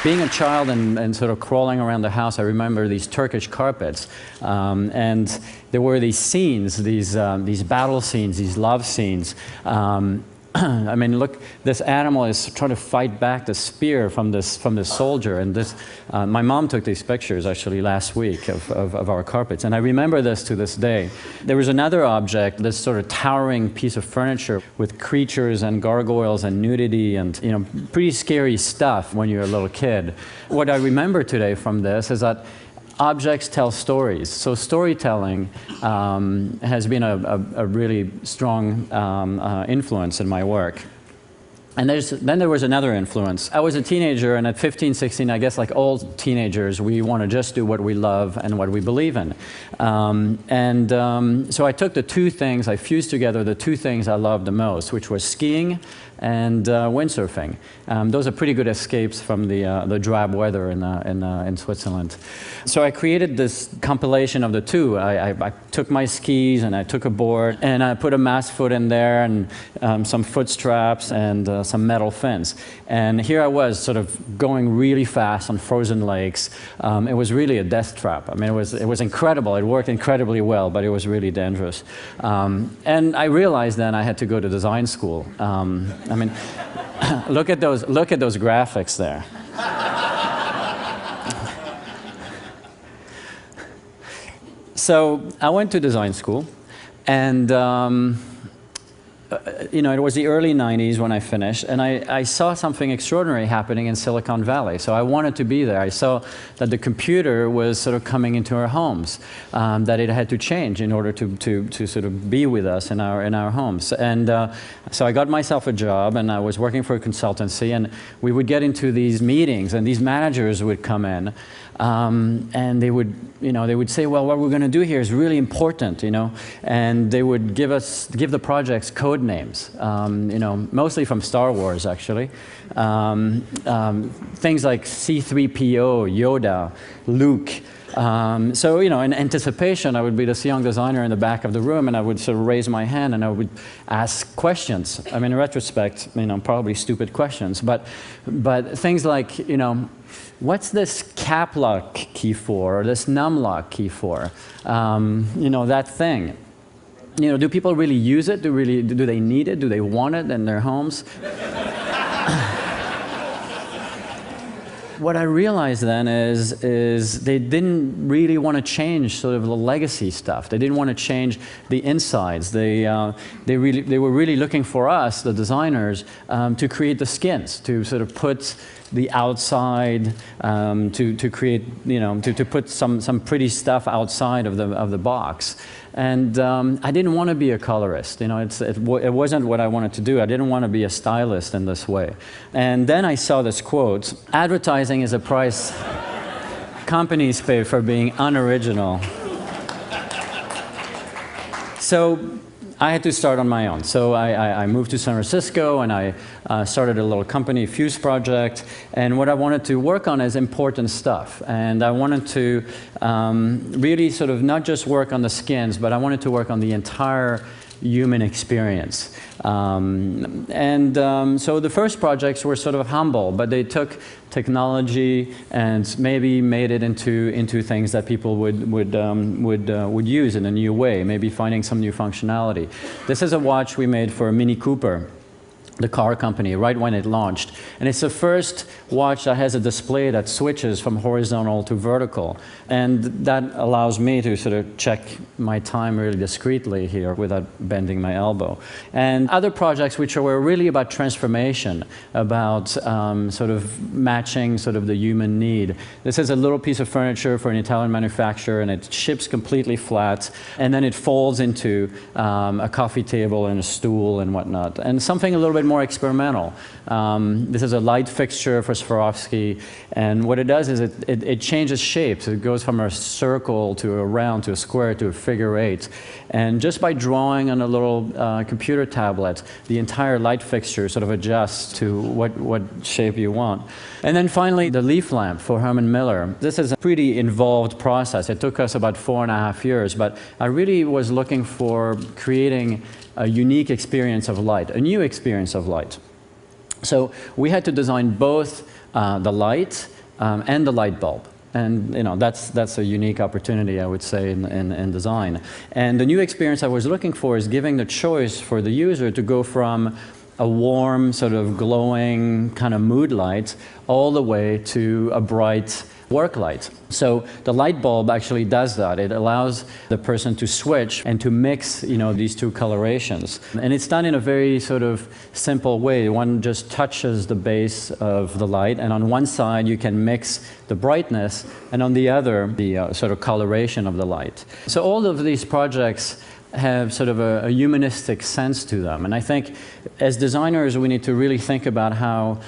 being a child and sort of crawling around the house, I remember these Turkish carpets. And there were these scenes, these battle scenes, these love scenes. I mean, look, this animal is trying to fight back the spear from this soldier. And this, my mom took these pictures actually last week of our carpets. And I remember this to this day. There was another object, this sort of towering piece of furniture with creatures and gargoyles and nudity and, you know, pretty scary stuff when you're a little kid. What I remember today from this is that objects tell stories. So storytelling has been a really strong influence in my work. And then there was another influence. I was a teenager, and at 15, 16, I guess like all teenagers, we want to just do what we love and what we believe in. So I took the two things, I fused together the two things I loved the most, which was skiing and windsurfing. Those are pretty good escapes from the drab weather in Switzerland. So I created this compilation of the two. I took my skis and I took a board and I put a mast foot in there and some foot straps and some metal fins. And here I was sort of going really fast on frozen lakes. It was really a death trap. I mean, it was incredible. It worked incredibly well, but it was really dangerous. And I realized then I had to go to design school. I mean, look at those graphics there. So I went to design school, and you know, it was the early 90s when I finished, and I saw something extraordinary happening in Silicon Valley. So I wanted to be there. I saw that the computer was sort of coming into our homes, that it had to change in order to sort of be with us in our homes. And so I got myself a job, and I was working for a consultancy, and we would get into these meetings, and these managers would come in, and they would say, well, what we're going to do here is really important, you know, and they would give the projects code names, you know, mostly from Star Wars, actually. Things like C-3PO, Yoda, Luke. So, you know, in anticipation, I would be this young designer in the back of the room, and I would sort of raise my hand and I would ask questions. I mean, in retrospect, you know, probably stupid questions, but things like, you know, what's this cap lock key for, or this num lock key for? You know, that thing. You know, do people really use it? Do they need it? Do they want it in their homes? What I realized then is they didn't really want to change sort of the legacy stuff. They didn't want to change the insides. They were really looking for us, the designers, to create the skins, to sort of put the outside, to create, you know, to put some pretty stuff outside of the box. And I didn't want to be a colorist. You know, it wasn't what I wanted to do. I didn't want to be a stylist in this way. And then I saw this quote: "Advertising is a price companies pay for being unoriginal." So I had to start on my own. So I moved to San Francisco, and I started a little company, Fuse Project. And what I wanted to work on is important stuff. And I wanted to really sort of not just work on the skins, but I wanted to work on the entire human experience. So the first projects were sort of humble, but they took technology and maybe made it into things that people would use in a new way, maybe finding some new functionality. This is a watch we made for Mini Cooper, the car company, right when it launched. And it's the first watch that has a display that switches from horizontal to vertical. And that allows me to sort of check my time really discreetly here without bending my elbow. And other projects which were really about transformation, about sort of matching sort of the human need. This is a little piece of furniture for an Italian manufacturer, and it ships completely flat, and then it folds into a coffee table and a stool and whatnot. And something a little bit more experimental. This is a light fixture for Swarovski, and what it does is it changes shapes. It goes from a circle to a round to a square to a figure eight. And just by drawing on a little computer tablet, the entire light fixture sort of adjusts to what shape you want. And then finally, the leaf lamp for Herman Miller. This is a pretty involved process. It took us about 4.5 years, but I really was looking for creating a unique experience of light, a new experience of light. So we had to design both the light and the light bulb. And that's a unique opportunity, I would say, in design. And the new experience I was looking for is giving the choice for the user to go from a warm, sort of glowing kind of mood light all the way to a bright work light. So the light bulb actually does that. It allows the person to switch and to mix, these two colorations. And it's done in a very sort of simple way. One just touches the base of the light, and on one side you can mix the brightness, and on the other, the sort of coloration of the light. So all of these projects have sort of a humanistic sense to them. And I think as designers, we need to really think about how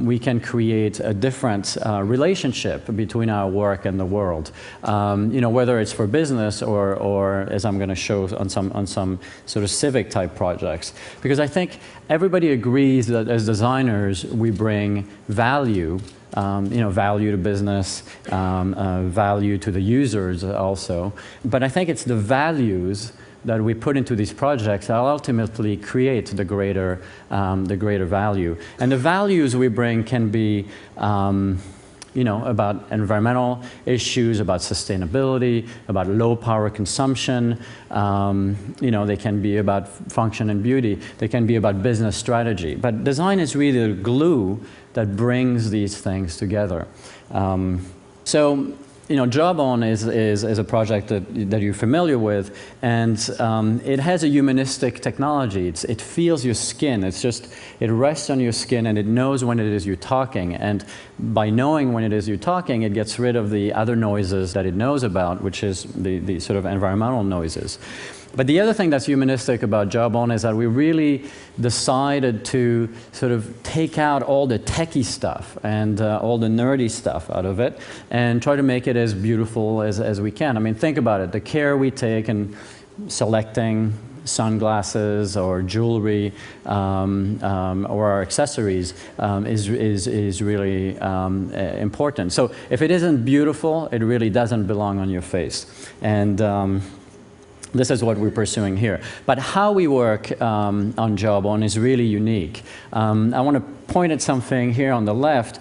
we can create a different relationship between our work and the world. Whether it's for business or as I'm going to show on some sort of civic type projects. Because I think everybody agrees that as designers, we bring value. Value to business, value to the users also. But I think it's the values that we put into these projects that ultimately create the greater value. And the values we bring can be about environmental issues, about sustainability, about low power consumption. They can be about function and beauty. They can be about business strategy. But design is really the glue that brings these things together. Jawbone is a project that you're familiar with, and it has a humanistic technology. It feels your skin. It rests on your skin, and it knows when it is you're talking. And by knowing when it is you're talking, it gets rid of the other noises that it knows about, which is the sort of environmental noises. But the other thing that's humanistic about Jawbone is that we really decided to sort of take out all the techie stuff and all the nerdy stuff out of it and try to make it as beautiful as we can. I mean, think about it. The care we take in selecting sunglasses or jewelry or our accessories is really important. So if it isn't beautiful, it really doesn't belong on your face. And this is what we're pursuing here. But how we work on Jawbone is really unique. I want to point at something here on the left.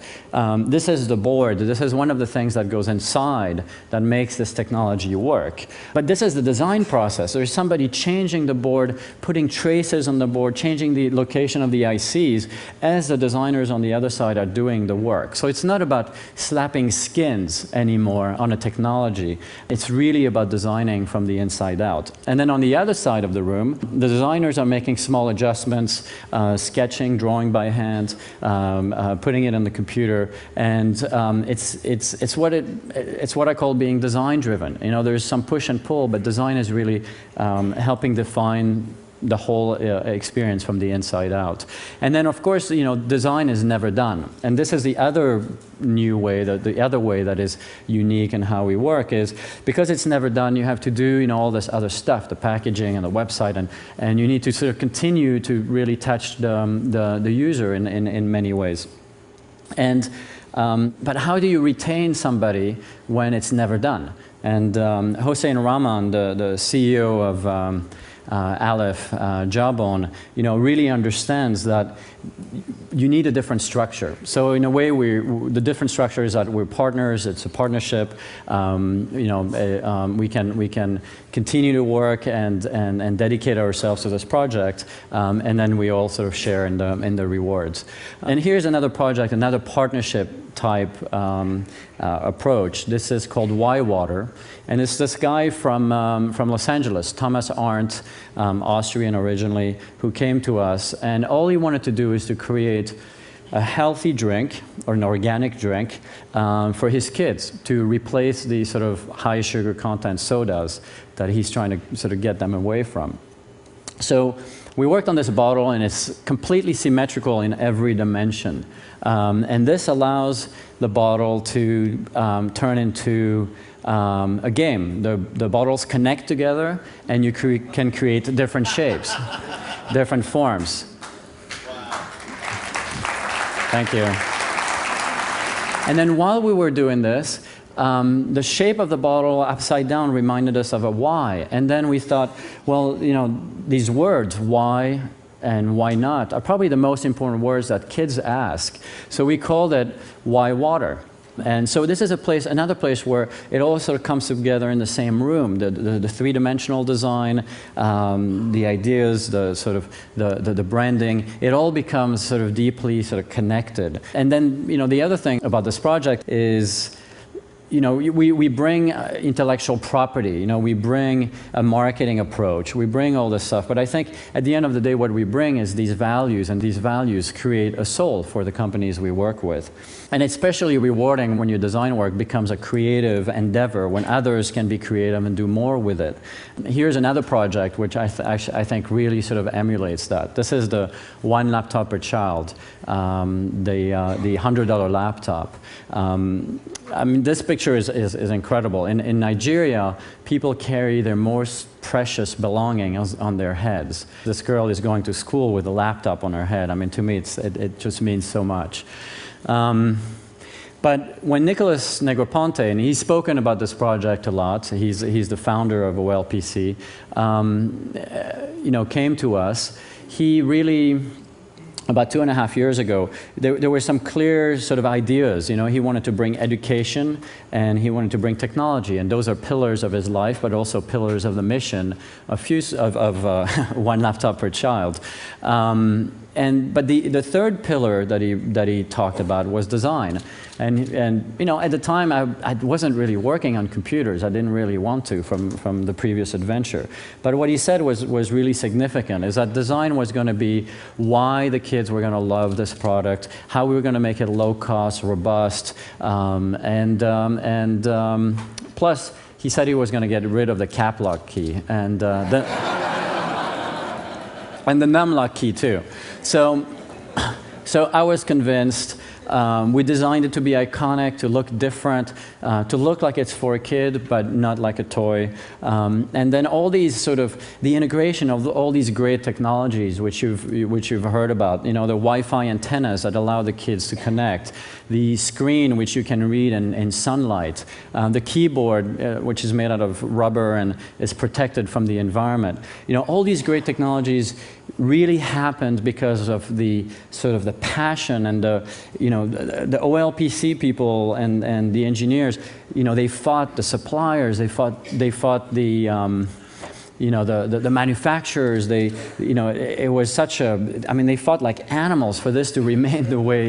This is the board. This is one of the things that goes inside that makes this technology work. But this is the design process. There's somebody changing the board, putting traces on the board, changing the location of the ICs as the designers on the other side are doing the work. So it's not about slapping skins anymore on a technology. It's really about designing from the inside out. And then on the other side of the room, the designers are making small adjustments, sketching, drawing by hand, putting it on the computer, and it's what I call being design driven. There's some push and pull, but design is really helping define the whole experience from the inside out. And then, of course, design is never done. And this is the other new way, the other way that is unique in how we work is because it's never done, you have to do all this other stuff, the packaging and the website, and you need to sort of continue to really touch the user in many ways. And but how do you retain somebody when it's never done? And Hossein Rahman, the CEO of Aleph, Jawbone, really understands that you need a different structure. So in a way, the different structure is that we're partners. It's a partnership. We can continue to work and dedicate ourselves to this project, and then we all sort of share in the rewards. And here's another project, another partnership type approach. This is called Y Water, and it's this guy from Los Angeles, Thomas Arndt, Austrian originally, who came to us, and all he wanted to do is to create a healthy drink or an organic drink for his kids to replace the sort of high sugar content sodas that he's trying to sort of get them away from. So we worked on this bottle, and it's completely symmetrical in every dimension. And this allows the bottle to turn into a game. The bottles connect together, and you can create different shapes, different forms. Thank you. And then while we were doing this, the shape of the bottle upside down reminded us of a Y. And then we thought, well, these words, why and why not, are probably the most important words that kids ask. So we called it Why Water. And so this is a place, another place where it all sort of comes together in the same room. The three-dimensional design, the ideas, the sort of the branding, it all becomes sort of deeply sort of connected. And then, you know, the other thing about this project is, you know, we bring intellectual property, you know, we bring a marketing approach, we bring all this stuff, but I think at the end of the day what we bring is these values, and these values create a soul for the companies we work with. And it's especially rewarding when your design work becomes a creative endeavor, when others can be creative and do more with it. Here's another project which I think really sort of emulates that. This is the one laptop per child, the $100 laptop. I mean, this picture is incredible. In Nigeria, people carry their most precious belongings on their heads. This girl is going to school with a laptop on her head. I mean, to me, it just means so much. But when Nicholas Negroponte, and he's spoken about this project a lot, he's the founder of OLPC, you know, came to us, he really, about 2.5 years ago, there were some clear sort of ideas. You know, he wanted to bring education and he wanted to bring technology, and those are pillars of his life, but also pillars of the mission of one laptop per child. But the third pillar that he talked about was design. And you know, at the time I wasn't really working on computers. I didn't really want to from the previous adventure. But what he said was really significant, is that design was going to be why the kids were going to love this product, how we were going to make it low cost, robust, plus he said he was going to get rid of the cap lock key and the numlock key too. So I was convinced. We designed it to be iconic, to look different, to look like it's for a kid, but not like a toy. And then all these sort of, the integration of all these great technologies which you've heard about, you know, the Wi-Fi antennas that allow the kids to connect, the screen which you can read in sunlight, the keyboard which is made out of rubber and is protected from the environment. You know, all these great technologies really happened because of the sort of the passion and the, you know, the OLPC people and the engineers. You know, they fought the suppliers, they fought the you know, the manufacturers. They, you know, it was such a, I mean, they fought like animals for this to remain the way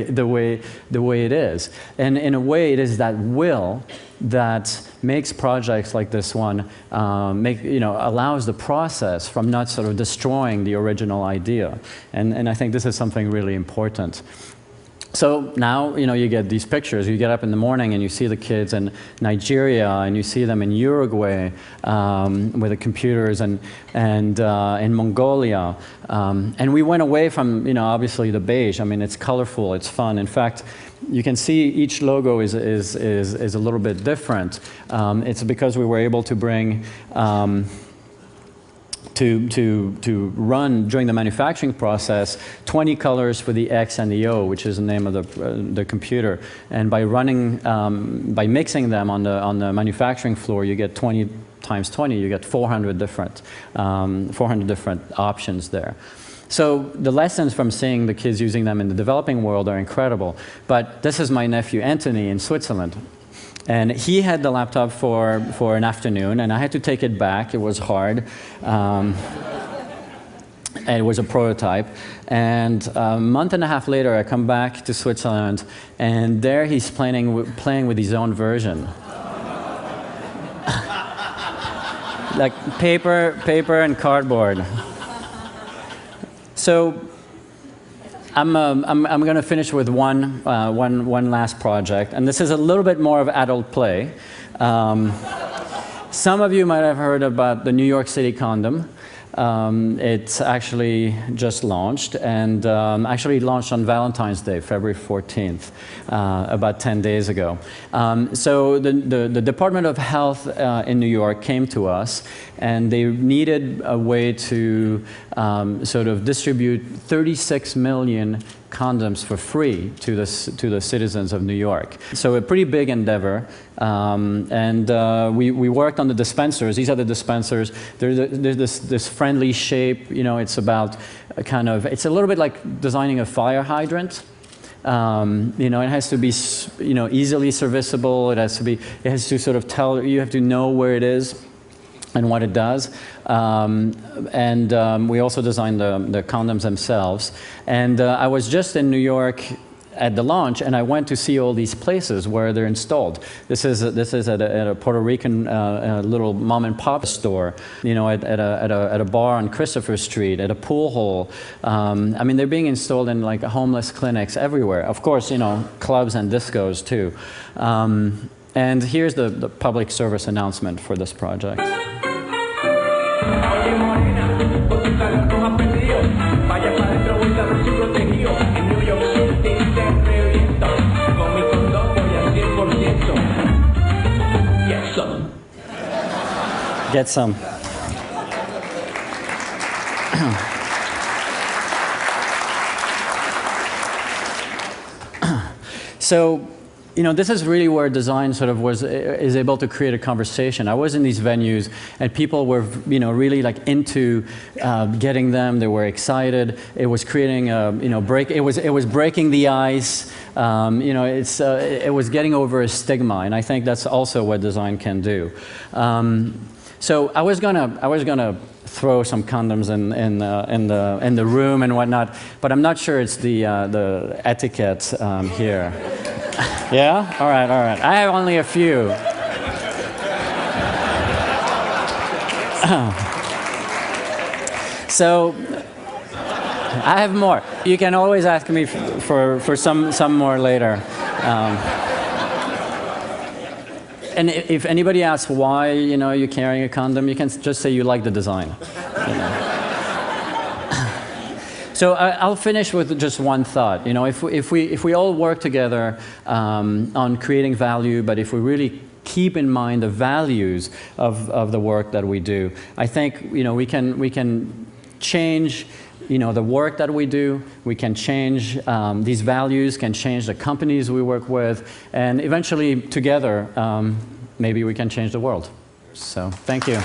it is. And in a way, it is that will that makes projects like this one, you know, allows the process from not sort of destroying the original idea. And I think this is something really important. So now, you know, you get these pictures. You get up in the morning and you see the kids in Nigeria, and you see them in Uruguay with the computers, and in Mongolia. And we went away from, you know, obviously the beige. I mean, it's colorful, it's fun. In fact, you can see each logo is a little bit different. It's because we were able to bring to run during the manufacturing process 20 colors for the X and the O, which is the name of the computer. And by running, by mixing them on the manufacturing floor, you get 20 times 20. You get 400 different options there. So the lessons from seeing the kids using them in the developing world are incredible. But this is my nephew Anthony in Switzerland. And he had the laptop for an afternoon, and I had to take it back. It was hard. And it was a prototype. And a month and a half later, I come back to Switzerland, and there he's playing with his own version. Like paper and cardboard. So I'm going to finish with one last project, and this is a little bit more of adult play. Some of you might have heard about the New York City condom. It's actually just launched, and actually launched on Valentine's Day, February 14th, about 10 days ago. So the Department of Health in New York came to us, and they needed a way to sort of distribute 36 million condoms for free to the citizens of New York. So a pretty big endeavor, and we worked on the dispensers. These are the dispensers. There's this friendly shape. You know, it's about a kind of, it's a little bit like designing a fire hydrant. You know, it has to be, you know, easily serviceable. It has to sort of tell, you have to know where it is and what it does. We also designed the condoms themselves. And I was just in New York at the launch, and I went to see all these places where they're installed. This is at a Puerto Rican little mom and pop store, you know, at a bar on Christopher Street, at a pool hall. I mean, they're being installed in like homeless clinics everywhere. Of course, you know, clubs and discos too. And here's the public service announcement for this project. Get some. So, you know, this is really where design sort of is able to create a conversation. I was in these venues, and people were, you know, really like into getting them. They were excited. It was creating a, you know, it was breaking the ice. You know, it was getting over a stigma, and I think that's also what design can do. So I was gonna throw some condoms in the room and whatnot, but I'm not sure it's the etiquette here. Yeah? All right, all right. I have only a few. So I have more. You can always ask me for some more later. And if anybody asks why, you know, you're carrying a condom, you can just say you like the design. You know. So I'll finish with just one thought. You know, if we all work together on creating value, but if we really keep in mind the values of the work that we do, I think, you know, we can change, you know, the work that we do. We can change, these values can change the companies we work with, and eventually together maybe we can change the world. So thank you.